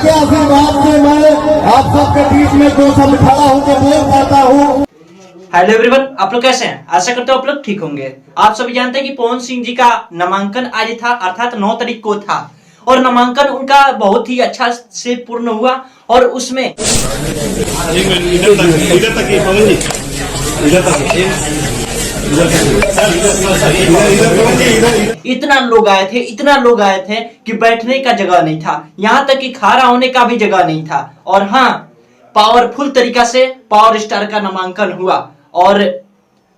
Hello everyone, आप लोग कैसे हैं? आशा करते हो आप लोग ठीक होंगे। आप सभी जानते हैं कि पवन सिंह जी का नामांकन आज था, अर्थात 9 तारीख को था और नामांकन उनका बहुत ही अच्छा से पूर्ण हुआ और उसमें इतना लोग आए थे कि बैठने का जगह नहीं था, यहाँ तक कि खड़ा होने का भी जगह नहीं था। और हाँ, पावरफुल तरीका से पावर स्टार का नामांकन हुआ और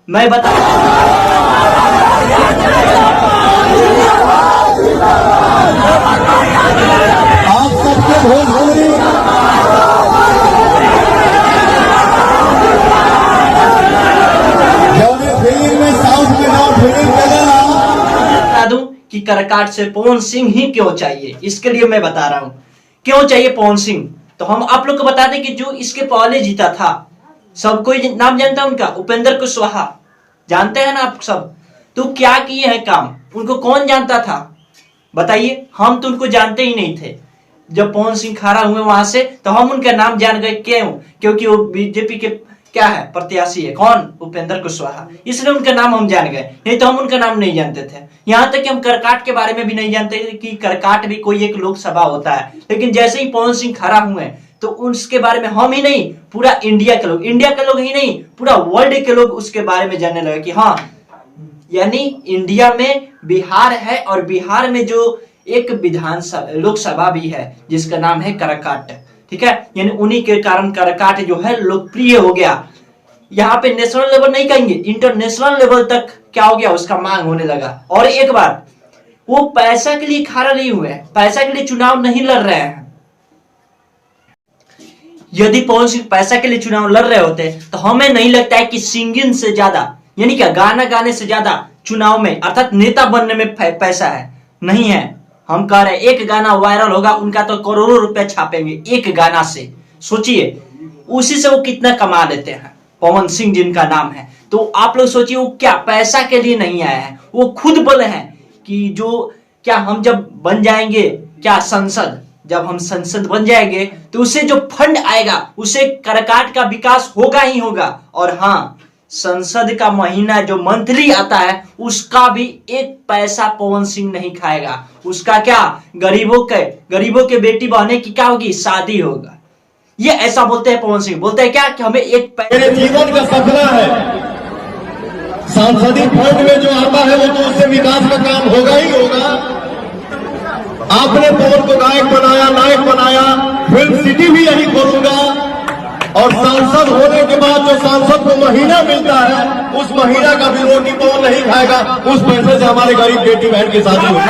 मैं बता आप सबके भोजपुरी फिल्म में साउथ में नाम फिल्म बता दूं कि करकाट से पवन सिंह ही क्यों चाहिए, इसके लिए मैं बता रहा हूं क्यों चाहिए पवन सिंह। तो हम आप लोग को बता दें कि जो इसके पहले जीता था, सब कोई नाम जानता है उनका, उपेंद्र कुशवाहा, जानते हैं ना आप सब। तो क्या किए हैं काम, उनको कौन जानता था बताइए? हम तो उनको जानते ही नहीं थे। जब पवन सिंह खड़ा हुए वहां से तो हम उनका नाम जान गए। क्यों? क्योंकि वो बीजेपी के क्या है, प्रत्याशी है। कौन? उपेंद्र कुशवाहा, इसलिए उनका नाम हम जान गए, नहीं तो हम उनका नाम नहीं जानते थे। यहाँ तक कि हम करकाट के बारे में भी नहीं जानते कि करकाट भी कोई एक लोकसभा होता है। लेकिन जैसे ही पवन सिंह खड़ा हुए तो उसके बारे में हम ही नहीं, पूरा इंडिया के लोग ही नहीं, पूरा वर्ल्ड के लोग उसके बारे में जानने लगे कि हाँ, यानी इंडिया में बिहार है और बिहार में जो एक विधानसभा लोकसभा भी है जिसका नाम है करकाट, ठीक है। यानी उन्हीं के कारण करकाट जो है लोकप्रिय हो गया। यहाँ पे नेशनल लेवल नहीं कहेंगे, इंटरनेशनल लेवल तक क्या हो गया, उसका मांग होने लगा। और एक बार वो पैसा के लिए खड़ा नहीं हुए, पैसा के लिए चुनाव नहीं लड़ रहे हैं। यदि पवन सिंह पैसा के लिए चुनाव लड़ रहे होते तो हमें नहीं लगता है कि सिंगिंग से ज्यादा, यानी क्या गाना गाने से ज्यादा चुनाव में अर्थात नेता बनने में पैसा है। नहीं है। हम कह रहे एक गाना वायरल होगा, उनका तो करोड़ों रुपए छापेंगे एक गाना से। सोचिए उसी से वो कितना कमा लेते हैं, पवन सिंह जिनका नाम है। तो आप लोग सोचिए वो क्या पैसा के लिए नहीं आए हैं, वो खुद बोले हैं कि जो क्या हम जब बन जाएंगे क्या संसद, जब हम संसद बन जाएंगे तो उससे जो फंड आएगा उससे करकाट का विकास होगा ही होगा। और हाँ, संसद का महीना जो मंथली आता है उसका भी एक पैसा पवन सिंह नहीं खाएगा। उसका क्या, गरीबों के बेटी बहने की क्या होगी, शादी होगा। ये ऐसा बोलते हैं पवन सिंह, बोलते हैं क्या कि हमें एक मेरे जीवन का सपना है, सांसदीय फंड में जो आता है वो तो उससे विकास का काम होगा ही होगा। आपने पवन को गायक बनाया, नायक बनाया, फिल्म सिटी भी यही खोलूंगा। और सांसद होने के बाद जो सांसद को महीना मिलता है, उस महीना का भी रोटी पवन नहीं खाएगा, उस पैसे से हमारे गरीब बेटी बहन की शादी होगी।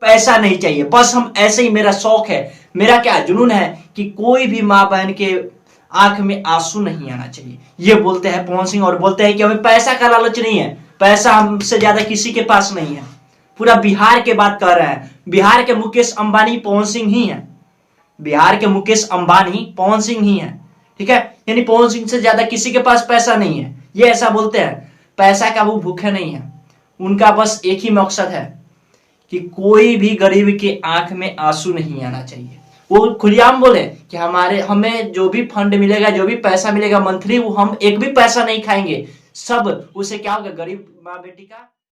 पैसा नहीं चाहिए, बस हम ऐसे ही, मेरा शौक है, मेरा क्या जुनून है कि कोई भी माँ बहन के आंख में आंसू नहीं आना चाहिए। ये बोलते हैं पवन सिंह और बोलते हैं कि हमें पैसा का लालच नहीं है, पैसा हमसे ज्यादा किसी के पास नहीं है। पूरा बिहार के बात कर रहे हैं, बिहार के मुकेश अंबानी पवन सिंह ही है, बिहार के मुकेश अंबानी पवन सिंह ही है, ठीक है। यानी पवन सिंह से ज्यादा किसी के पास पैसा नहीं है, ये ऐसा बोलते हैं। पैसा का वो भूखे नहीं है, उनका बस एक ही मकसद है कि कोई भी गरीब के आंख में आंसू नहीं आना चाहिए। वो खुलेआम बोले कि हमें जो भी फंड मिलेगा, जो भी पैसा मिलेगा मंथली, वो हम एक भी पैसा नहीं खाएंगे, सब उसे क्या होगा, गरीब माँ बेटी का